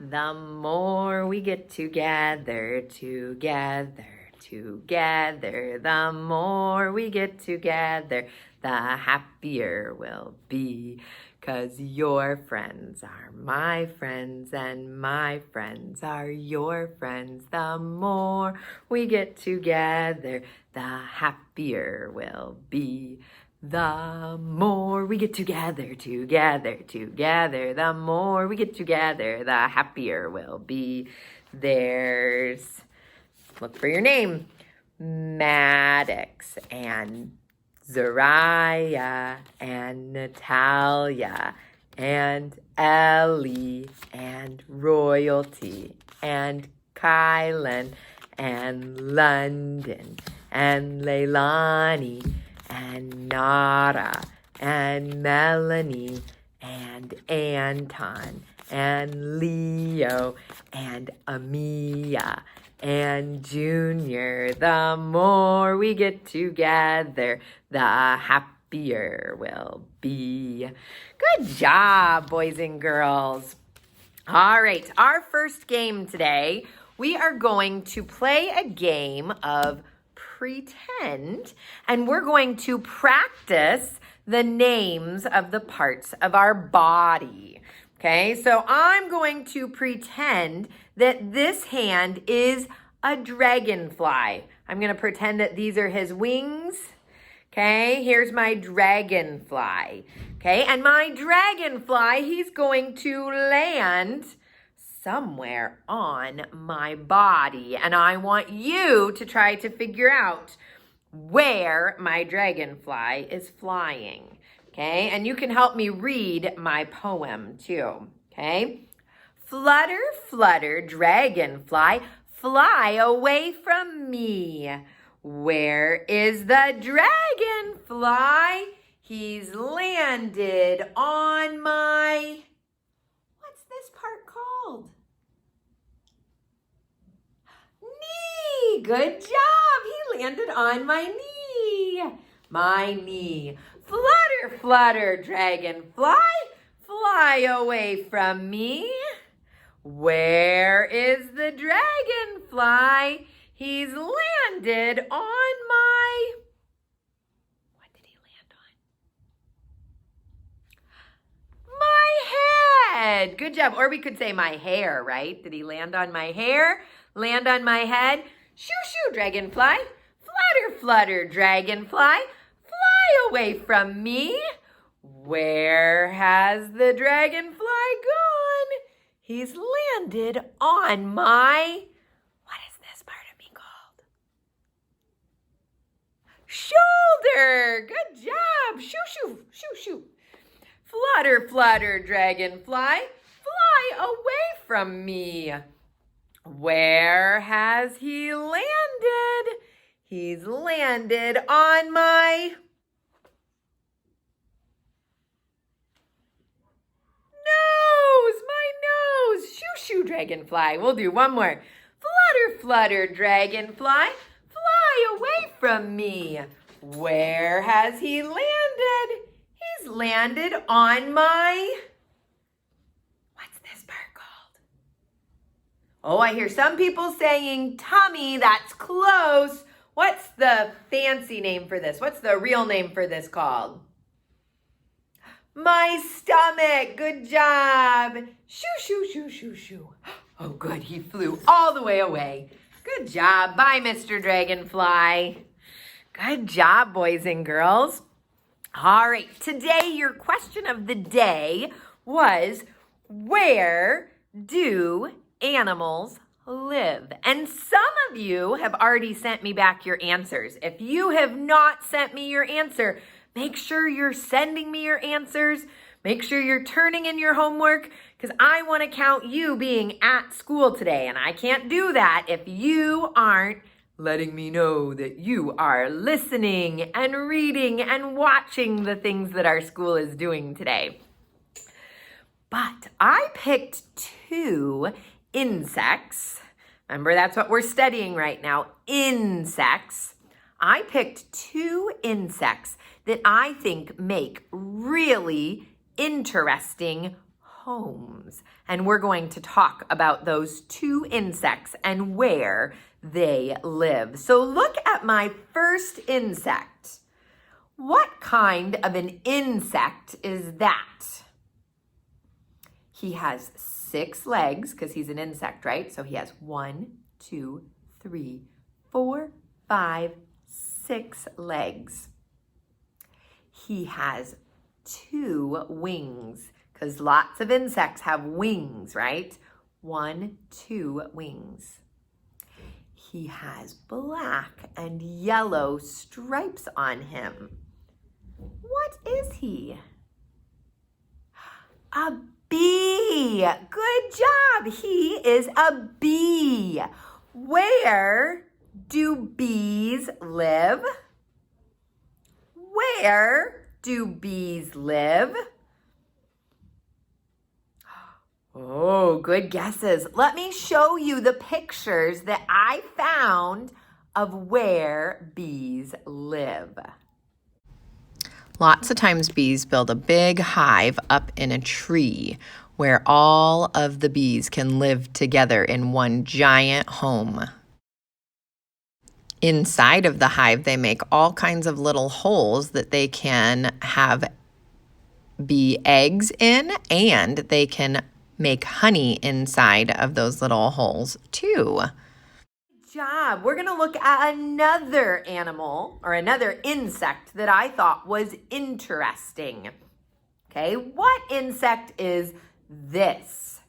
The more we get together, the more we get together, the happier we'll be. 'Cause your friends are my friends and my friends are your friends. The more we get together, the happier we'll be. The more we get together, the more we get together, the happier we'll be. Look for your name, Maddox and Zariah and Natalia and Ellie and Royalty and Kylan and London and Leilani and Nara and Melanie and Anton and Leo and Amia and Junior. The more we get together, the happier we'll be. Good job, boys and girls. All right, our first game today, we are going to play a game of pretend, and we're going to practice the names of the parts of our body. Okay, so I'm going to pretend that this hand is a dragonfly. I'm going to pretend that these are his wings. Okay, here's my dragonfly. Okay, and my dragonfly, he's going to land somewhere on my body. And I want you to try to figure out where my dragonfly is flying. Okay, and you can help me read my poem too. Okay, flutter, flutter, dragonfly, fly away from me. Where is the dragonfly? He's landed on my... What's this part called? Knee. Good job. He landed on my knee. My knee. Flutter, flutter, dragonfly, fly away from me. Where is the dragonfly? He's landed on my... What did he land on? My head. Good job. Or we could say my hair, right? Did he land on my hair? Land on my head? Shoo, shoo, dragonfly. Flutter, flutter, dragonfly. Away from me. Where has the dragonfly gone? He's landed on my... What is this part of me called? Shoulder. Good job. Shoo, shoo, shoo, shoo. Flutter, flutter, dragonfly. Fly away from me. Where has he landed? He's landed on my... My nose. Shoo, shoo, dragonfly. We'll do one more. Flutter, flutter, dragonfly. Fly away from me. Where has he landed? He's landed on my... What's this part called? Oh, I hear some people saying tummy. That's close. What's the fancy name for this? What's the real name for this called? My stomach. Good job. Shoo, shoo, shoo, shoo, shoo. Oh, good. He flew all the way away. Good job. Bye, Mr. Dragonfly. Good job, boys and girls. All right. Today, your question of the day was, where do animals live? And some of you have already sent me back your answers. If you have not sent me your answer, make sure you're sending me your answers. Make sure you're turning in your homework, because I want to count you being at school today. And I can't do that if you aren't letting me know that you are listening and reading and watching the things that our school is doing today. But I picked 2 insects. Remember, that's what we're studying right now, insects. I picked 2 insects that I think make really interesting homes. And we're going to talk about those 2 insects and where they live. So look at my first insect. What kind of an insect is that? He has 6 legs because he's an insect, right? So he has 1, 2, 3, 4, 5, 6 legs. He has 2 wings because lots of insects have wings, right? 1, 2 wings. He has black and yellow stripes on him. What is he? A bee. Good job. He is a bee. Where do bees live? Where do bees live? Oh, good guesses. Let me show you the pictures that I found of where bees live. Lots of times bees build a big hive up in a tree where all of the bees can live together in one giant home. Inside of the hive, they make all kinds of little holes that they can have bee eggs in, and they can make honey inside of those little holes too. Job. We're going to look at another animal or another insect that I thought was interesting. Okay, what insect is this?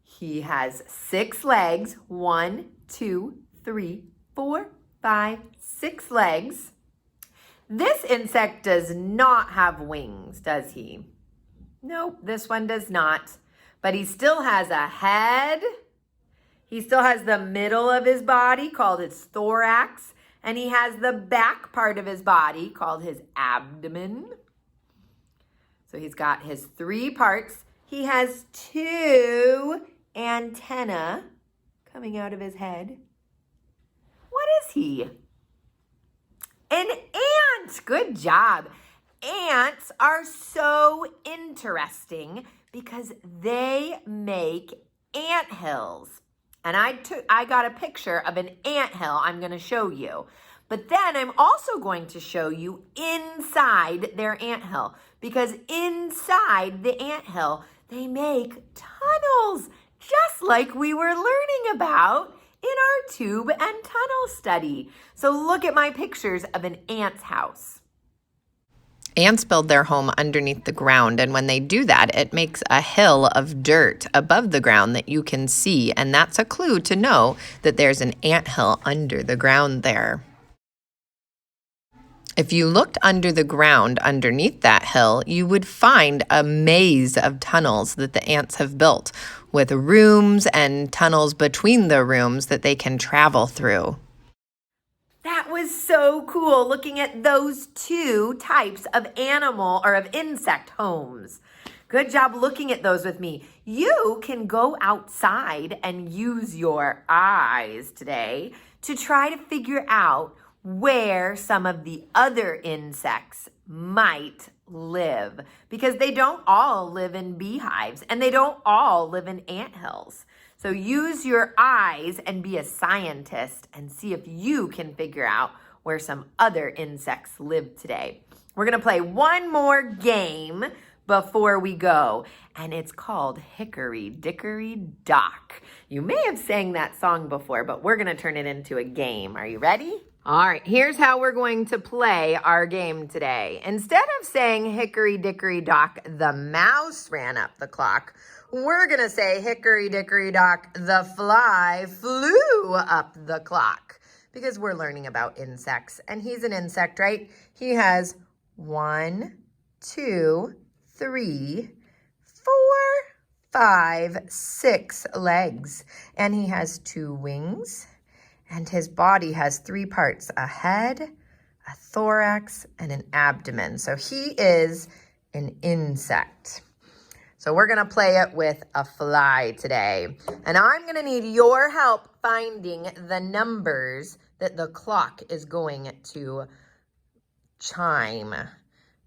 He has 6 legs. 1, 2, 3, 4, 5, 6 legs. This insect does not have wings, does he? Nope, this one does not. But he still has a head. He still has the middle of his body called his thorax. And he has the back part of his body called his abdomen. So he's got his 3 parts. He has 2 antennae coming out of his head. What is he? An ant. Good job. Ants are so interesting because they make anthills. And I got a picture of an anthill I'm going to show you. But then I'm also going to show you inside their anthill, because inside the anthill they make tunnels, just like we were learning about in our tube and tunnel study. So look at my pictures of an ant's house. Ants build their home underneath the ground, and when they do that, it makes a hill of dirt above the ground that you can see, and that's a clue to know that there's an anthill under the ground there. If you looked under the ground underneath that hill, you would find a maze of tunnels that the ants have built, with rooms and tunnels between the rooms that they can travel through. That was so cool, looking at those 2 types of animal or of insect homes. Good job looking at those with me. You can go outside and use your eyes today to try to figure out where some of the other insects might live, because they don't all live in beehives and they don't all live in anthills. So use your eyes and be a scientist and see if you can figure out where some other insects live today. We're going to play one more game before we go, and it's called Hickory Dickory Dock. You may have sang that song before, but we're going to turn it into a game. Are you ready? All right, here's how we're going to play our game today. Instead of saying Hickory Dickory Dock, the mouse ran up the clock, we're going to say Hickory Dickory Dock, the fly flew up the clock, because we're learning about insects. And he's an insect, right? He has 1, 2, 3, 4, 5, 6 legs. And he has 2 wings. And his body has 3 parts: a head, a thorax, and an abdomen. So he is an insect. So we're going to play it with a fly today. And I'm going to need your help finding the numbers that the clock is going to chime,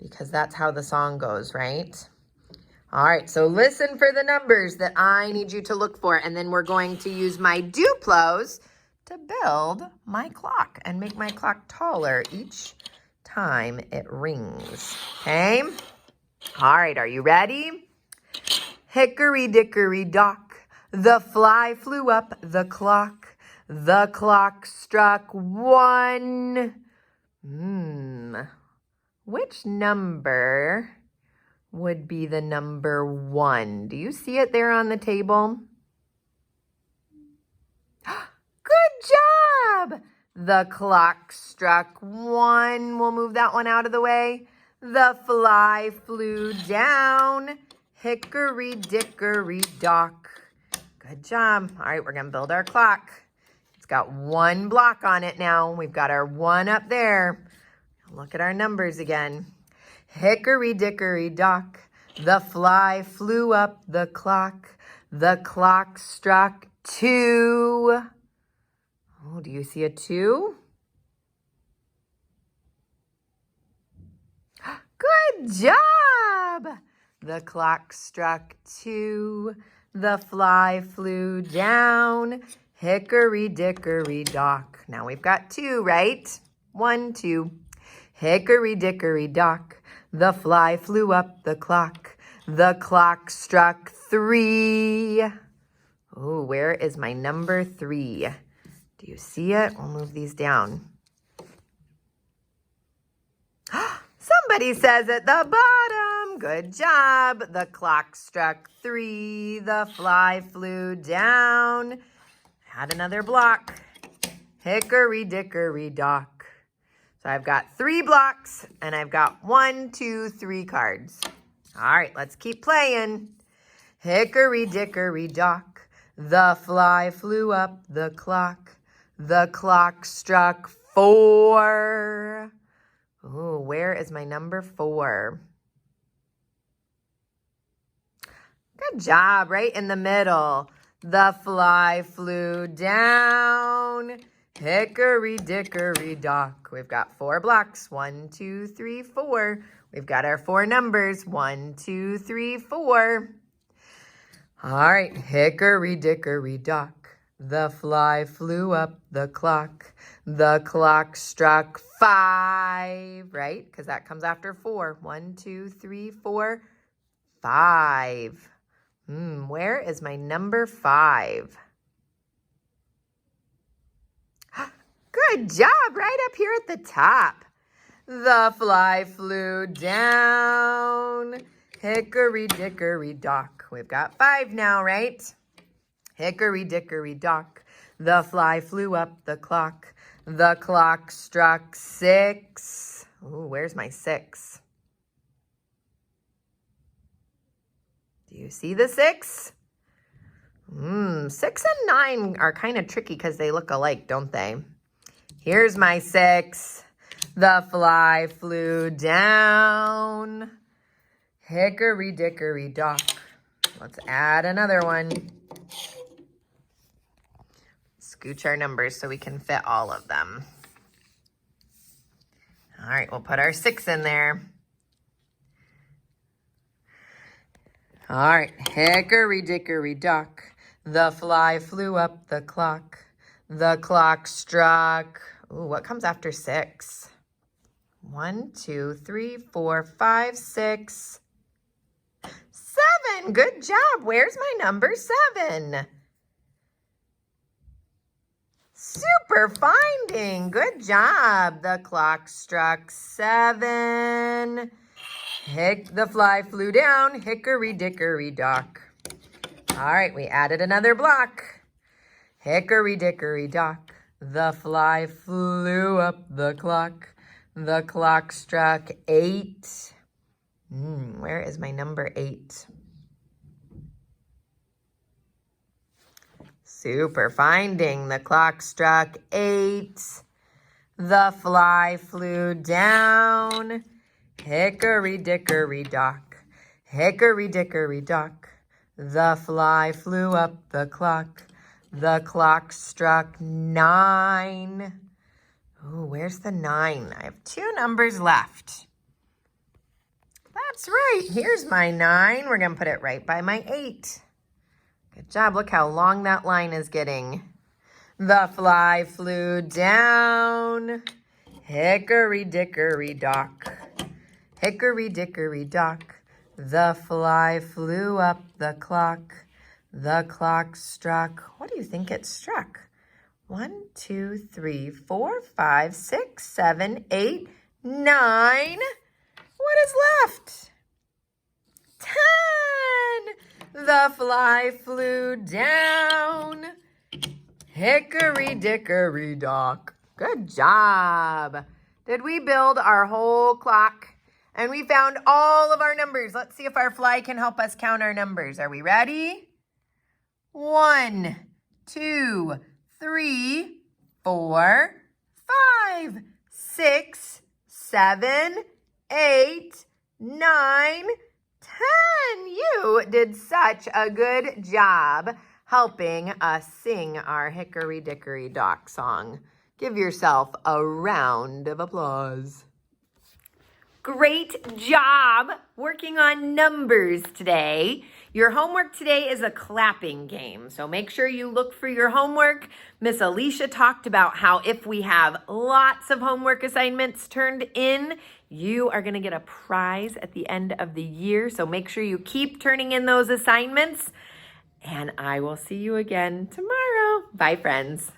because that's how the song goes, right? All right, so listen for the numbers that I need you to look for, and then we're going to use my Duplos to build my clock and make my clock taller each time it rings, okay? All right, are you ready? Hickory dickory dock, the fly flew up the clock. The clock struck 1. Which number would be the number 1? Do you see it there on the table? Good job! The clock struck 1. We'll move that one out of the way. The fly flew down. Hickory dickory dock. Good job. All right, we're going to build our clock. It's got 1 block on it now. We've got our 1 up there. Look at our numbers again. Hickory dickory dock. The fly flew up the clock. The clock struck 2. Oh, do you see a 2? Good job! The clock struck 2. The fly flew down. Hickory dickory dock. Now we've got 2, right? 1, 2. Hickory dickory dock. The fly flew up the clock. The clock struck 3. Oh, where is my number 3? Do you see it? We'll move these down. Somebody says at the bottom. Good job. The clock struck 3. The fly flew down. Add another block. Hickory dickory dock. So I've got 3 blocks and I've got 1, 2, 3 cards. All right, let's keep playing. Hickory dickory dock. The fly flew up the clock. The clock struck 4. Oh, where is my number 4? Good job, right in the middle. The fly flew down. Hickory dickory dock. We've got 4 blocks. 1, 2, 3, 4. We've got our 4 numbers. 1, 2, 3, 4. All right, hickory dickory dock. The fly flew up the clock. The clock struck 5, right? Because that comes after 4. 1, 2, 3, 4, 5. Where is my number 5? Good job, right up here at the top. The fly flew down. Hickory dickory dock. We've got 5 now, right? Hickory dickory dock. The fly flew up the clock. The clock struck 6. Ooh, where's my 6? Do you see the 6? 6 and 9 are kind of tricky because they look alike, don't they? Here's my 6. The fly flew down. Hickory dickory dock. Let's add another one. Scooch our numbers so we can fit all of them. All right, we'll put our 6 in there. All right, hickory dickory dock. The fly flew up the clock. The clock struck. Ooh, what comes after 6? 1, 2, 3, 4, 5, 6, 7. Good job. Where's my number 7? Super finding. Good job. The clock struck 7. The fly flew down. Hickory dickory dock. All right, we added another block. Hickory dickory dock. The fly flew up the clock. The clock struck 8. Where is my number 8? Super finding. The clock struck 8. The fly flew down. Hickory dickory dock. Hickory dickory dock. The fly flew up the clock. The clock struck 9. Oh, where's the 9? I have 2 numbers left. That's right. Here's my 9. We're going to put it right by my 8. Good job. Look how long that line is getting. The fly flew down. Hickory dickory dock. Hickory dickory dock. The fly flew up the clock. The clock struck. What do you think it struck? 1, 2, 3, 4, 5, 6, 7, 8, 9. What is left? 10. The fly flew down. Hickory dickory dock. Good job. Did we build our whole clock? And we found all of our numbers. Let's see if our fly can help us count our numbers. Are we ready? 1, 2, 3, 4, 5, 6, 7, 8, 9, 10. You did such a good job helping us sing our Hickory Dickory Dock song. Give yourself a round of applause. Great job working on numbers today. Your homework today is a clapping game, so make sure you look for your homework. Miss Alicia talked about how if we have lots of homework assignments turned in, you are going to get a prize at the end of the year, so make sure you keep turning in those assignments, and I will see you again tomorrow. Bye, friends.